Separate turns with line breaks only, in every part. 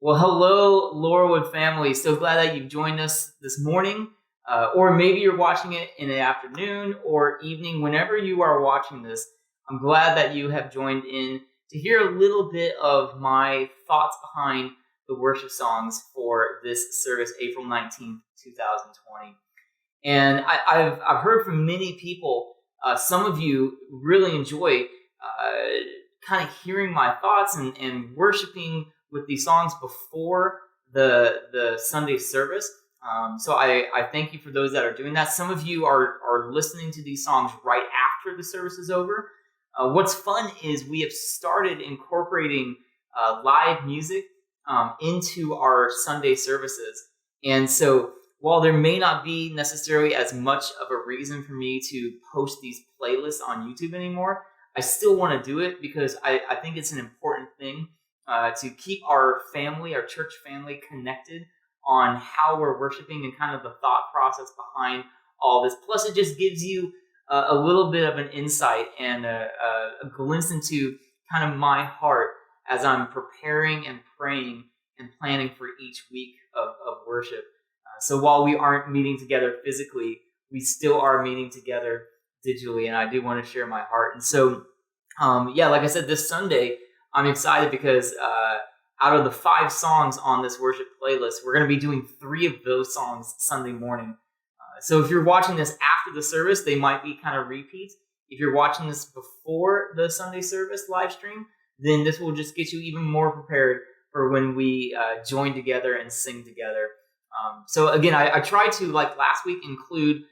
Well, hello, Laurelwood family. So glad that you've joined us this morning, or maybe you're watching it in the afternoon or evening. Whenever you are watching this, I'm glad that you have joined in to hear a little bit of my thoughts behind the worship songs for this service, April 19th, 2020. And I've heard from many people, some of you really enjoy kind of hearing my thoughts and worshiping with these songs before the Sunday service. So I thank you for those that are doing that. Some of you are listening to these songs right after the service is over. What's fun is we have started incorporating live music into our Sunday services. And so while there may not be necessarily as much of a reason for me to post these playlists on YouTube anymore, I still want to do it because I think it's an important thing to keep our family, our church family, connected on how we're worshiping and kind of the thought process behind all this. Plus, it just gives you a little bit of an insight and a glimpse into kind of my heart as I'm preparing and praying and planning for each week of worship. So while we aren't meeting together physically, we still are meeting together digitally, and I do want to share my heart. And so, like I said, this Sunday, I'm excited because out of the 5 songs on this worship playlist, we're going to be doing 3 of those songs Sunday morning. So if you're watching this after the service, they might be kind of repeats. If you're watching this before the Sunday service live stream, then this will just get you even more prepared for when we join together and sing together. So again, I tried to, like last week, include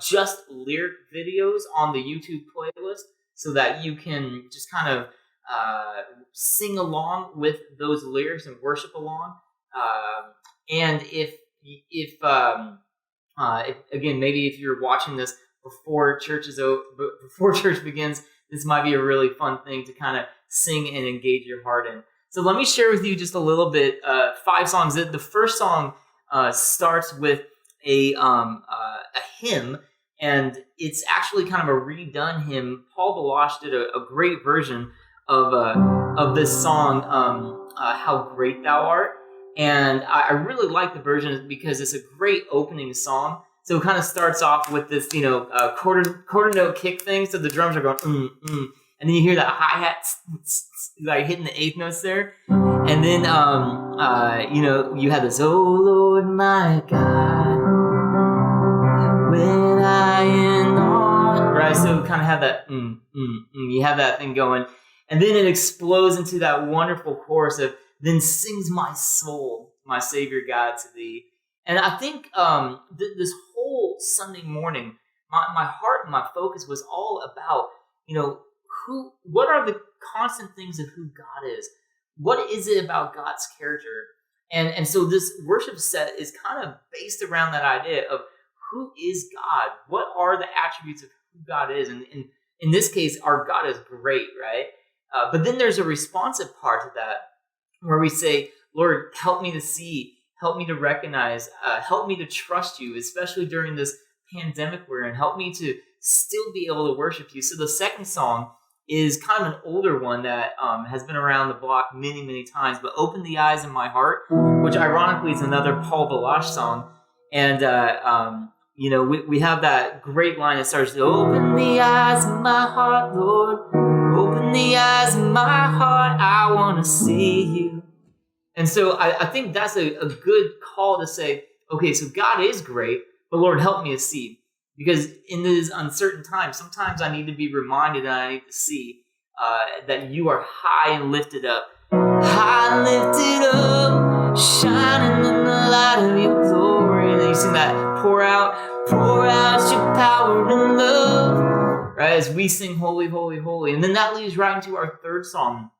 just lyric videos on the YouTube playlist so that you can just kind of sing along with those lyrics and worship along. And if again, maybe if you're watching this before before church begins, this might be a really fun thing to kind of sing and engage your heart in. So let me share with you just a little bit, 5 songs. The first song starts with a hymn, and it's actually kind of a redone hymn. Paul Baloche did a great version of this song, "How Great Thou Art," and I really like the version because it's a great opening song. So it kind of starts off with this, quarter note kick thing. So the drums are going, and then you hear that hi-hat like hitting the 8th notes there. And then, you have this, "Oh Lord my God, when I in awe," right? So kind of have that, you have that thing going. And then it explodes into that wonderful chorus of, "Then sings my soul, my Savior God to thee." And I think this whole Sunday morning, my heart and my focus was all about, what are the constant things of who God is? What is it about God's character? And so this worship set is kind of based around that idea of who is God? What are the attributes of who God is? And in this case, our God is great, right? But then there's a responsive part to that where we say, "Lord, help me to see, help me to recognize, help me to trust you, especially during this pandemic we're in. Help me to still be able to worship you." So the second song is kind of an older one that has been around the block many, many times, but "Open the Eyes of My Heart," which ironically is another Paul Baloche song. And, we have that great line that starts, "Open the eyes of my heart, Lord. Open the eyes of my heart. I want to see you." And so I think that's a good call to say, okay, so God is great, but Lord, help me to see. Because in these uncertain times, sometimes I need to be reminded and I need to see that you are high and lifted up. High and lifted up, shining in the light of your glory. And then you sing that, pour out your power and love. Right, as we sing "Holy, Holy, Holy." And then that leads right into our third song,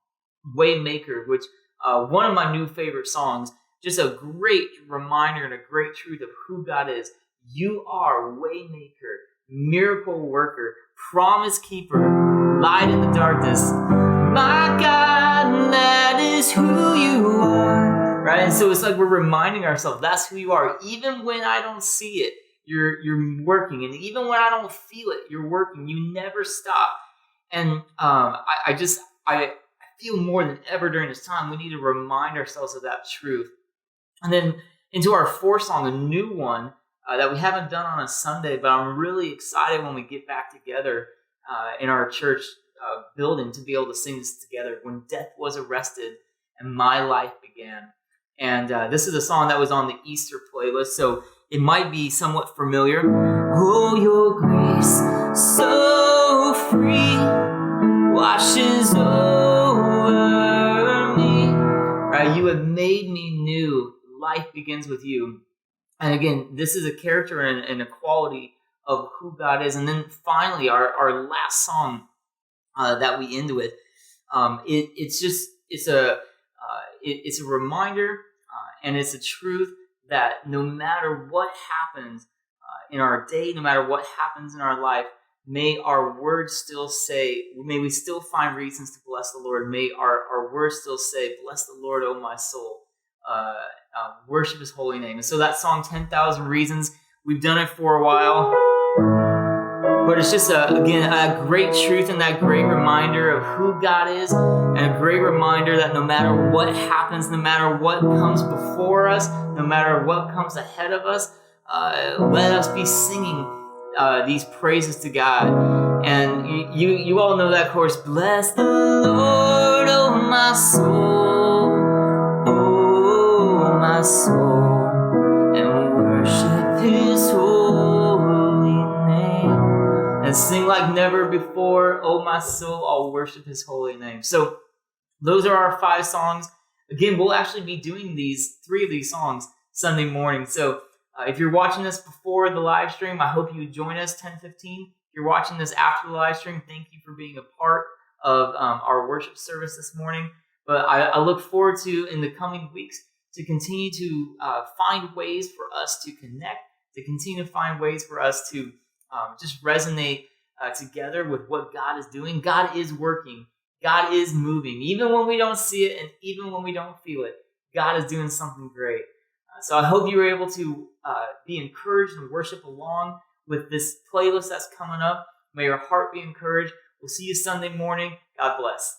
"Waymaker," which one of my new favorite songs. Just a great reminder and a great truth of who God is. You are Waymaker, miracle worker, promise keeper, light in the darkness. My God, that is who you are. Right? And so it's like we're reminding ourselves that's who you are. Even when I don't see it, you're working. And even when I don't feel it, you're working. You never stop. And I feel more than ever during this time, we need to remind ourselves of that truth. And then into our fourth song, a new one that we haven't done on a Sunday, but I'm really excited when we get back together in our church building to be able to sing this together. When death was arrested and my life began. And this is a song that was on the Easter playlist, so it might be somewhat familiar. Oh, your grace so free washes over me. Right, you have made me new. Life begins with you. And again, this is a character and a quality of who God is. And then finally, our last song that we end with, it's a reminder and it's a truth that no matter what happens in our day, no matter what happens in our life, may our words still say, may we still find reasons to bless the Lord. May our words still say, bless the Lord, O my soul. Worship his holy name. And so that song, 10,000 Reasons, we've done it for a while. But it's just, again, a great truth and that great reminder of who God is, and a great reminder that no matter what happens, no matter what comes before us, no matter what comes ahead of us, let us be singing these praises to God. And you all know that chorus, bless the Lord, oh my soul, oh my soul, and worship his holy name. And sing like never before, oh my soul, I'll worship his holy name. So those are our 5 songs. Again, we'll actually be doing 3 of these songs Sunday morning. So if you're watching this before the live stream, I hope you join us 10:15. If you're watching this after the live stream, thank you for being a part of our worship service this morning. But I look forward to, in the coming weeks, to continue to find ways for us to connect, to continue to find ways for us to just resonate together with what God is doing. God is working. God is moving. Even when we don't see it and even when we don't feel it, God is doing something great. So I hope you were able to be encouraged and worship along with this playlist that's coming up. May your heart be encouraged. We'll see you Sunday morning. God bless.